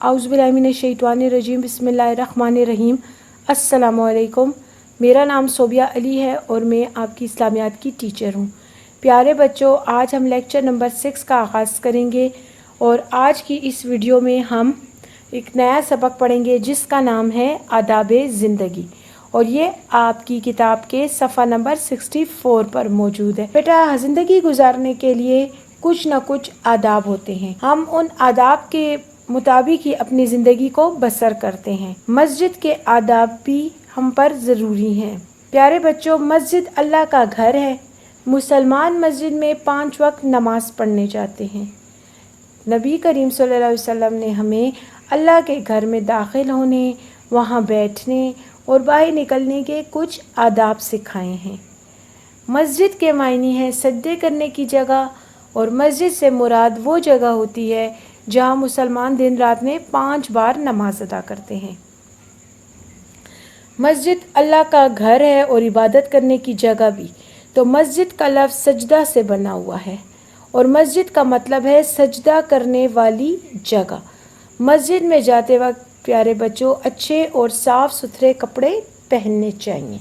औज़ुबिल्लाहिमिनश्शैतानिर्रजीम बिस्मिल्लाहिर्रहमानिर्रहीम। अस्सलामुअलैकुम। मेरा नाम सोबिया अली है और मैं आपकी इस्लामियात की टीचर हूँ। प्यारे बच्चों, आज हम लेक्चर नंबर 6 का आगाज़ करेंगे और आज की इस वीडियो में हम एक नया सबक पढ़ेंगे जिसका नाम है आदाब ज़िंदगी, और ये आपकी किताब के सफ़ा नंबर 64 पर मौजूद है। बेटा, ज़िंदगी गुजारने के लिए कुछ न कुछ आदाब होते हैं। हम उन आदाब के मुताबिक ही अपनी ज़िंदगी को बसर करते हैं। मस्जिद के आदाब भी हम पर ज़रूरी हैं। प्यारे बच्चों, मस्जिद अल्लाह का घर है। मुसलमान मस्जिद में 5 वक्त नमाज पढ़ने जाते हैं। नबी करीम सल्लल्लाहु अलैहि वसल्लम ने हमें अल्लाह के घर में दाखिल होने, वहाँ बैठने और बाहर निकलने के कुछ आदाब सिखाए हैं। मस्जिद के मायने है सजदे करने की जगह, और मस्जिद से मुराद वो जगह होती है जहाँ मुसलमान दिन रात में 5 बार नमाज अदा करते हैं। मस्जिद अल्लाह का घर है और इबादत करने की जगह भी। तो मस्जिद का लफ्ज़ सजदा से बना हुआ है और मस्जिद का मतलब है सजदा करने वाली जगह। मस्जिद में जाते वक्त प्यारे बच्चों अच्छे और साफ़ सुथरे कपड़े पहनने चाहिए।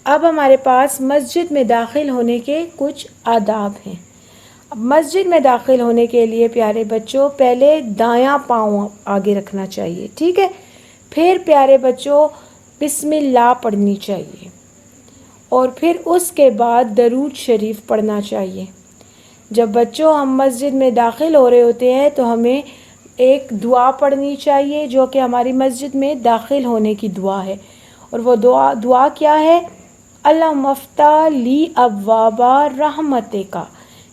अब हमारे पास मस्जिद में दाखिल होने के कुछ आदाब हैं। मस्जिद में दाखिल होने के लिए प्यारे बच्चों पहले दायां पाँव आगे रखना चाहिए, ठीक है। फिर प्यारे बच्चों बिस्मिल्लाह पढ़नी चाहिए और फिर उसके बाद दरूद शरीफ पढ़ना चाहिए। जब बच्चों हम मस्जिद में दाखिल हो रहे होते हैं तो हमें एक दुआ पढ़नी चाहिए जो कि हमारी मस्जिद में दाखिल होने की दुआ है। और वो दुआ क्या है? अल्लाहुम्मा अफ्ताह ली अब्वाबा रहमतिका,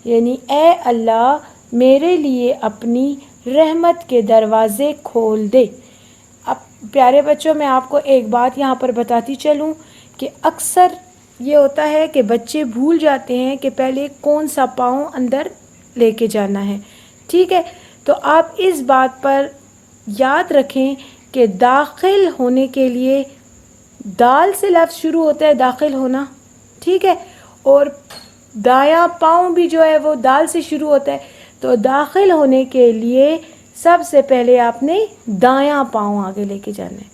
यानी ए अल्लाह मेरे लिए अपनी रहमत के दरवाज़े खोल दे। अब प्यारे बच्चों, मैं आपको एक बात यहाँ पर बताती चलूँ कि अक्सर ये होता है कि बच्चे भूल जाते हैं कि पहले कौन सा पाँव अंदर लेके जाना है, ठीक है। तो आप इस बात पर याद रखें कि दाखिल होने के लिए दाल से लफ्ज़ शुरू होता है, दाखिल होना, ठीक है, और दायां पाँव भी जो है वो दाल से शुरू होता है। तो दाखिल होने के लिए सबसे पहले आपने दायां पाँव आगे लेके जाना है,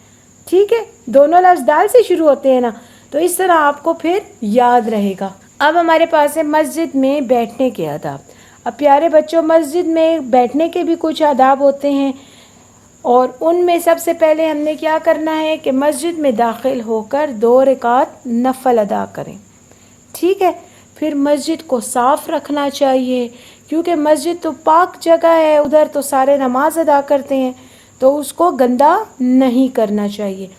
ठीक है। दोनों लफ्ज़ दाल से शुरू होते हैं ना, तो इस तरह आपको फिर याद रहेगा। अब हमारे पास है मस्जिद में बैठने के आदाब। अब प्यारे बच्चों, मस्जिद में बैठने के भी कुछ आदाब होते हैं और उनमें सबसे पहले हमने क्या करना है कि मस्जिद में दाखिल होकर 2 रकात नफल अदा करें, ठीक है। फिर मस्जिद को साफ़ रखना चाहिए क्योंकि मस्जिद तो पाक जगह है, उधर तो सारे नमाज अदा करते हैं, तो उसको गंदा नहीं करना चाहिए।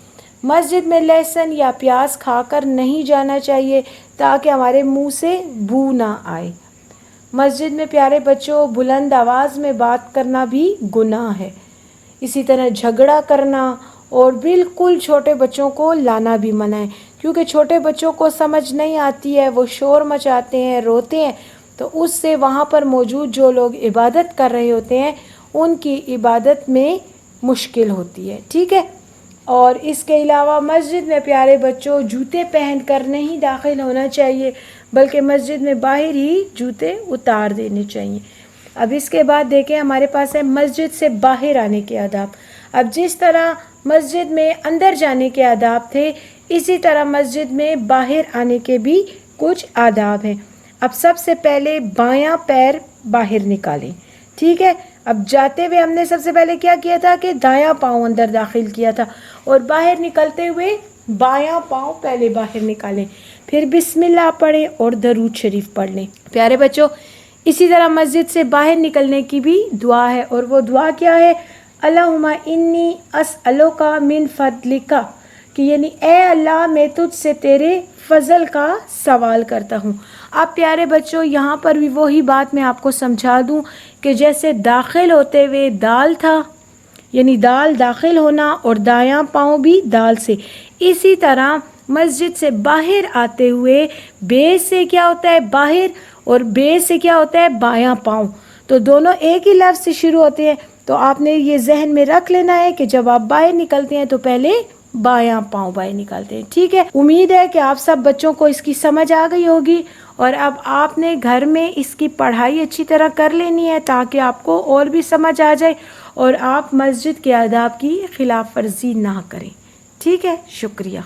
मस्जिद में लहसुन या प्याज खाकर नहीं जाना चाहिए ताकि हमारे मुंह से बू ना आए। मस्जिद में प्यारे बच्चों बुलंद आवाज़ में बात करना भी गुनाह है। इसी तरह झगड़ा करना और बिल्कुल छोटे बच्चों को लाना भी मना है क्योंकि छोटे बच्चों को समझ नहीं आती है, वो शोर मचाते हैं, रोते हैं, तो उससे वहाँ पर मौजूद जो लोग इबादत कर रहे होते हैं उनकी इबादत में मुश्किल होती है, ठीक है। और इसके अलावा मस्जिद में प्यारे बच्चों जूते पहन कर नहीं दाखिल होना चाहिए बल्कि मस्जिद में बाहर ही जूते उतार देने चाहिए। अब इसके बाद देखें हमारे पास है मस्जिद से बाहर आने के आदाब। अब जिस तरह मस्जिद में अंदर जाने के आदाब थे, इसी तरह मस्जिद में बाहर आने के भी कुछ आदाब हैं। अब सबसे पहले बायां पैर बाहर निकालें, ठीक है। अब जाते हुए हमने सबसे पहले क्या किया था कि दायां पाँव अंदर दाखिल किया था और बाहर निकलते हुए बायां पाँव पहले बाहर निकालें, फिर बिस्मिल्लाह पढ़ें और दरूद शरीफ पढ़ लें। प्यारे बच्चों, इसी तरह मस्जिद से बाहर निकलने की भी दुआ है और वो दुआ क्या है? अल्लाहुम्मा इन्नी अस्अलुका मिन फदलिका, कि यानी ए अल्लाह मैं तुझसे तेरे फजल का सवाल करता हूँ। आप प्यारे बच्चों यहाँ पर भी वही बात मैं आपको समझा दूँ कि जैसे दाखिल होते हुए दाल था, यानी दाल दाखिल होना और दायां पाँव भी दाल से, इसी तरह मस्जिद से बाहर आते हुए बे से क्या होता है? बाहर, और बे से क्या होता है? बायां पाँव। तो दोनों एक ही लफ्ज़ से शुरू होते हैं। तो आपने ये जहन में रख लेना है कि जब आप बाहर निकलते हैं तो पहले बायां पाँव बाहर निकालते हैं, ठीक है। उम्मीद है कि आप सब बच्चों को इसकी समझ आ गई होगी और अब आपने घर में इसकी पढ़ाई अच्छी तरह कर लेनी है ताकि आपको और भी समझ आ जाए اور آپ مسجد کے آداب کی خلاف ورزی نہ کریں. ٹھیک ہے، شکریہ.